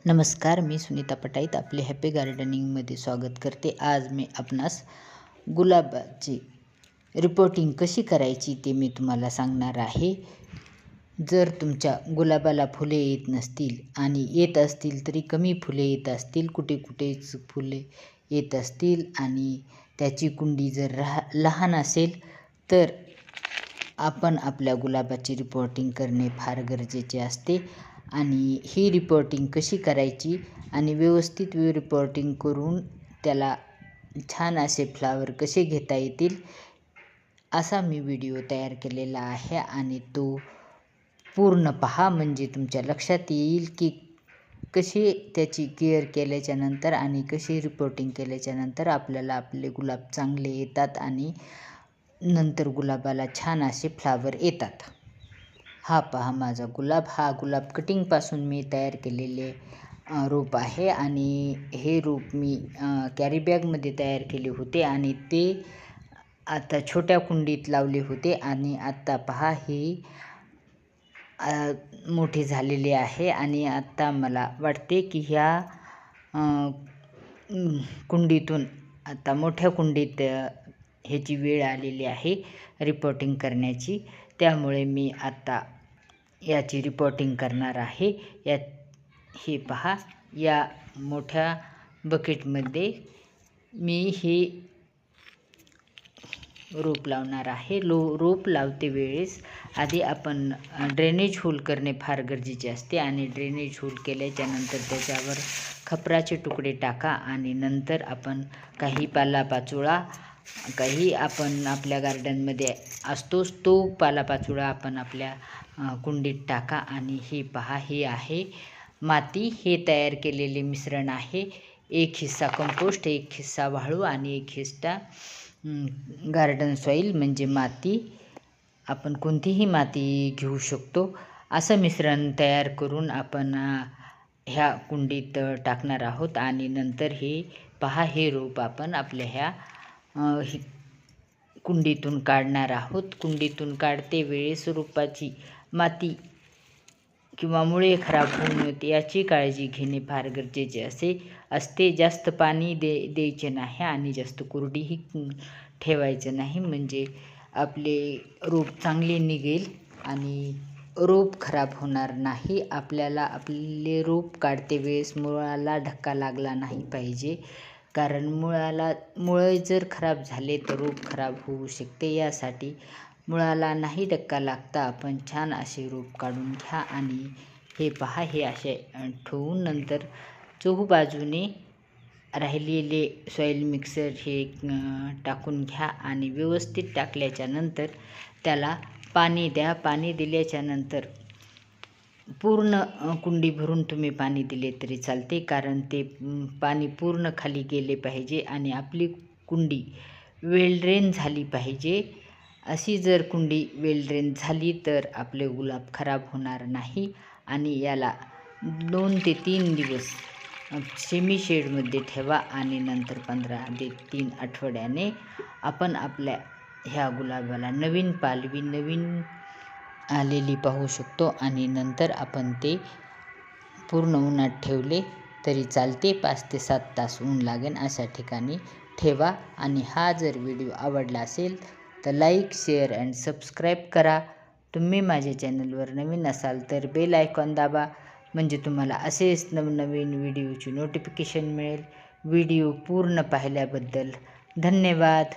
नमस्कार, मी सुनीता पटाईत आपले हॅपी गार्डनिंगमध्ये स्वागत करते. आज मी आपणास गुलाबाची रिपोर्टिंग कशी करायची ते मी तुम्हाला सांगणार आहे. जर तुमच्या गुलाबाला फुले येत नसतील आणि येत असतील तरी कमी फुले येत असतील, कुठेच फुले येत असतील आणि त्याची कुंडी जर लहान असेल तर आपण आपल्या गुलाबाची रिपोर्टिंग करणे फार गरजेचे असते. आणि ही रिपोर्टिंग कशी करायची आणि व्यवस्थित रिपोर्टिंग करून त्याला छान असे फ्लावर कसे घेता येतील असा मी व्हिडिओ तयार केलेला आहे आणि तो पूर्ण पहा, म्हणजे तुमच्या लक्षात येईल की कशी त्याची केअर केल्याच्यानंतर आणि कशी रिपोर्टिंग केल्याच्यानंतर आपल्याला आपले गुलाब चांगले येतात आणि नंतर गुलाबाला छान असे फ्लावर येतात. हा पहा माझा गुलाब. हा गुलाब कटिंगपासून मी तयार केलेले रोप आहे आणि हे रोप मी कॅरीबॅगमध्ये तयार केले होते आणि ते आता छोट्या कुंडीत लावले होते आणि आत्ता पहा हे मोठे झालेले आहे आणि आत्ता मला वाटते की ह्या कुंडीतून आता मोठ्या कुंडीत ह्याची वेळ आलेली आहे रिपोर्टिंग करण्याची. त्यामुळे मी आत्ता याची रिपोर्टिंग करणार आहे. हे पहा, या मोठ्या बकेटमध्ये मी हे रोप लावणार आहे. रोप लावते वेळेस आधी आपण ड्रेनेज होल करणे फार गरजेचे असते आणि ड्रेनेज होल केल्याच्यानंतर त्याच्यावर खपराचे तुकडे टाका आणि नंतर आपण काही पालापाचोळा, काही आपण आपल्या गार्डनमध्ये असतोच तो पालापाचोळा आपण आपल्या कुंडीत टाका. आणि हे पहा, हे आहे माती. हे तयार केलेले मिश्रण आहे. 1 हिस्सा कंपोस्ट, 1 हिस्सा वाळू आणि 1 हिस्सा गार्डन सॉईल म्हणजे माती. आपण कोणतीही माती घेऊ शकतो. असं मिश्रण तयार करून आपण ह्या कुंडीत टाकणार आहोत आणि नंतर हे पहा, हे रोप आपण आपल्या ह्या कुंडीतून काढणार आहोत. कुंडीतून काढते वेळेस रोपाची माती किंवा मुळे खराब होऊ नयेत याची काळजी घेणे फार गरजेचे असते. जास्त पाणी द्यायचे नाही आणि जास्त कोरडीही ठेवायचं नाही, म्हणजे आपले रोप चांगले निघेल आणि रोप खराब होणार नाही. आपल्याला आपले रोप काढते वेळेस मुळाला धक्का लागला नाही पाहिजे, कारण मुळं जर खराब झाले तर रोप खराब होऊ शकते. यासाठी मुळाला नाही धक्का लागता आपण छान असे रोप काढून घ्या. आणि हे पहा, हे असे ठेवून नंतर चहूबाजूने राहिलेले सॉईल मिक्सर हे टाकून घ्या आणि व्यवस्थित टाकल्याच्या नंतर त्याला पाणी द्या. पाणी दिल्याच्या नंतर पूर्ण कुंडी भरून तुम्ही पाणी दिले तरी चालते, कारण ते पाणी पूर्ण खाली गेले पाहिजे आणि आपली कुंडी वेल ड्रेन झाली पाहिजे. अशी जर कुंडी वेल ड्रेन झाली तर आपले गुलाब खराब होणार नाही. आणि याला 2 ते 3 दिवस सेमी शेडमध्ये ठेवा आणि नंतर 15 ते 3 आठवड्याने आपण आपल्या ह्या गुलाबाला नवीन पालवी, नवीन आलेली पाहू शकतो. आणि नंतर आपण ते पूर्ण उन्हात ठेवले तरी चालते. 5 ते 7 तास ऊन लागेल अशा ठिकाणी ठेवा. आणि हा जर व्हिडिओ आवडला असेल तर लाईक, शेअर अँड सबस्क्राईब करा. तुम्ही माझ्या चॅनलवर नवीन असाल तर बेल आयकॉन दाबा, म्हणजे तुम्हाला असेच नवनवीन व्हिडिओची नोटिफिकेशन मिळेल. व्हिडिओ पूर्ण पाहिल्याबद्दल धन्यवाद.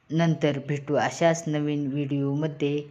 नंतर भेटू अशाच नवीन व्हिडिओमध्ये.